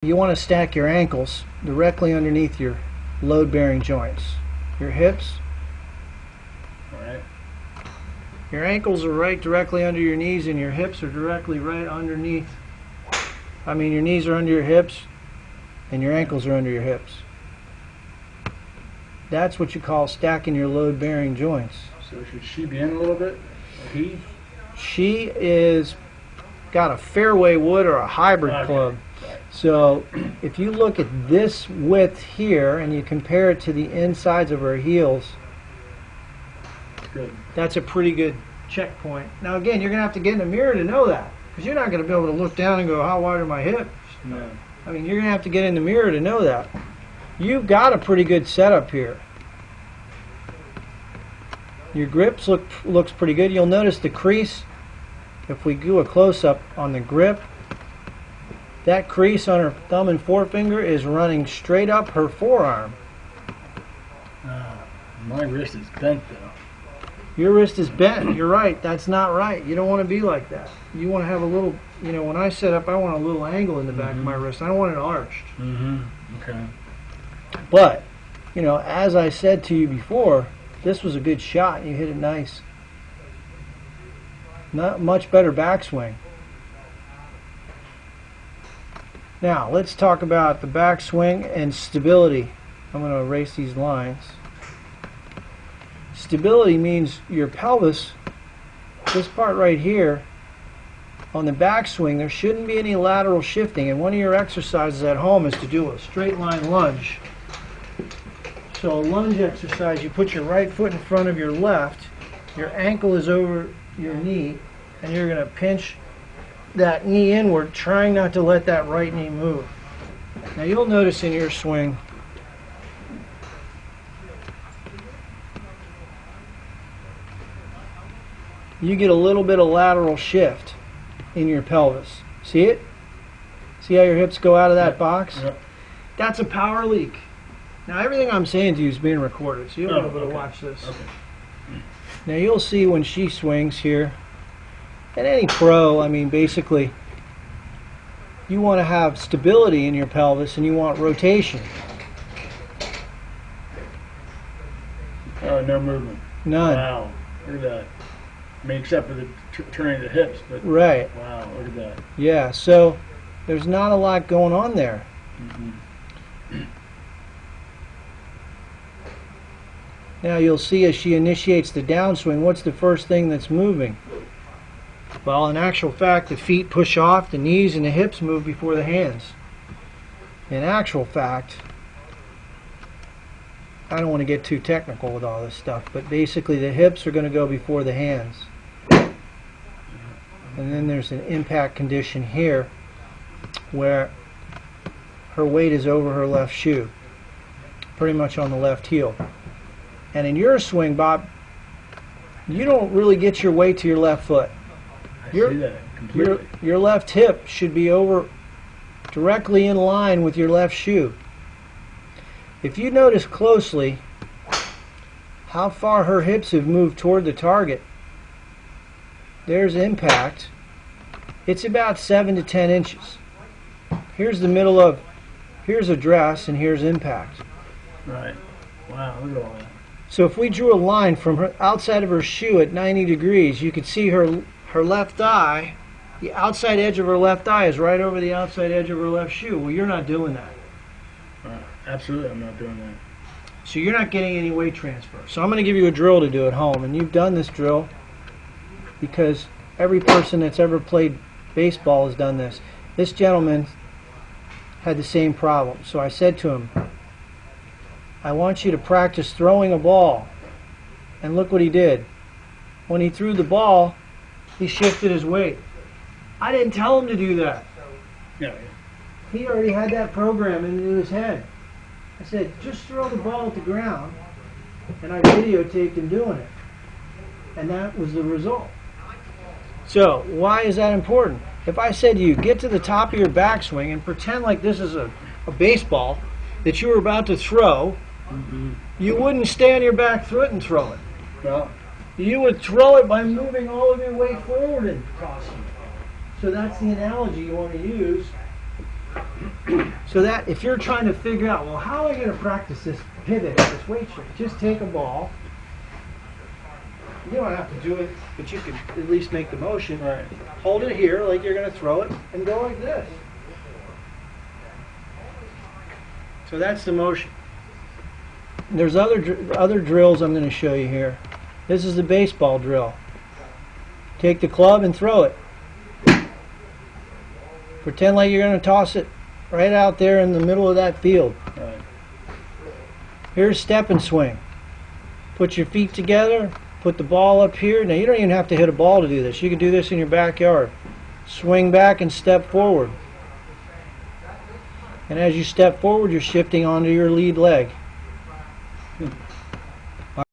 You want to stack your ankles directly underneath your load-bearing joints. Your hips. Alright. Your ankles are right directly under your knees, and your hips are directly right underneath. I mean, your knees are under your hips, and your ankles are under your hips. That's what you call stacking your load-bearing joints. So should she be in a little bit? Or he? She is got a fairway wood or a hybrid club. Right. So if you look at this width here and you compare it to the insides of her heels, Good. that's a pretty good checkpoint. Now again, you're going to have to get in the mirror to know that, because you're not going to be able to look down and go, how wide are my hips? No. I mean, you're going to have to get in the mirror to know that. You've got a pretty good setup here. Your grips looks pretty good. You'll notice the crease. If we do a close-up on the grip, that crease on her thumb and forefinger is running straight up her forearm. My wrist is bent though. Your wrist is bent. You're right. That's not right. You don't want to be like that. You want to have a little, you know, when I set up, I want a little angle in the back of my wrist. I don't want it arched. Okay. But, you know, as I said to you before, this was a good shot. You hit it nice. Not much better backswing. Now, let's talk about the backswing and stability. I'm going to erase these lines. Stability means your pelvis, this part right here, on the backswing, there shouldn't be any lateral shifting. And one of your exercises at home is to do a straight line lunge. So a lunge exercise, you put your right foot in front of your left, your ankle is over your knee, and you're going to pinch that knee inward, trying not to let that right knee move. Now you'll notice in your swing, you get a little bit of lateral shift in your pelvis. See it? See how your hips go out of that box? Yep. That's a power leak. Now everything I'm saying to you is being recorded, so you'll be able to watch this. Okay. Now you'll see when she swings here, and any pro, I mean basically, you want to have stability in your pelvis and you want rotation. Oh, no movement. None. Wow. Look at that. I mean, except for the turning of the hips, but Right. wow, look at that. Yeah, so there's not a lot going on there. Now you'll see as she initiates the downswing, what's the first thing that's moving? Well, in actual fact, the feet push off, the knees and the hips move before the hands. In actual fact, I don't want to get too technical with all this stuff, but basically the hips are going to go before the hands. And then there's an impact condition here where her weight is over her left shoe, pretty much on the left heel. And in your swing, Bob, you don't really get your weight to your left foot. I see that completely. Your left hip should be over directly in line with your left shoe. If you notice closely how far her hips have moved toward the target, there's impact. It's about 7 to 10 inches. Here's the middle of, here's address and here's impact. Right. Wow, look at all that. So if we drew a line from her outside of her shoe at 90 degrees, you could see her left thigh, the outside edge of her left thigh is right over the outside edge of her left shoe. Well, you're not doing that. Absolutely, I'm not doing that. So you're not getting any weight transfer. So I'm going to give you a drill to do at home. And you've done this drill because every person that's ever played baseball has done this. This gentleman had the same problem. So I said to him, I want you to practice throwing a ball. And look what he did. When he threw the ball, he shifted his weight. I didn't tell him to do that. Yeah. He already had that program into his head. I said, just throw the ball at the ground, and I videotaped him doing it. And that was the result. So, why is that important? If I said to you, get to the top of your backswing and pretend like this is a baseball that you were about to throw, you wouldn't stay on your back foot and throw it. Well, You would throw it by moving all of your weight forward and tossing it. So that's the analogy you want to use So that if you're trying to figure out, well, how am I going to practice this pivot, this weight trick? Just take a ball. You don't have to do it, but you can at least make the motion. Right. Hold it here like you're going to throw it, and go like this. So that's the motion. There's other drills I'm going to show you here. This is the baseball drill. Take the club and throw it. Pretend like you're going to toss it right out there in the middle of that field. Right. Here's step and swing. Put your feet together, put the ball up here. Now you don't even have to hit a ball to do this. You can do this in your backyard. Swing back and step forward. And as you step forward, you're shifting onto your lead leg.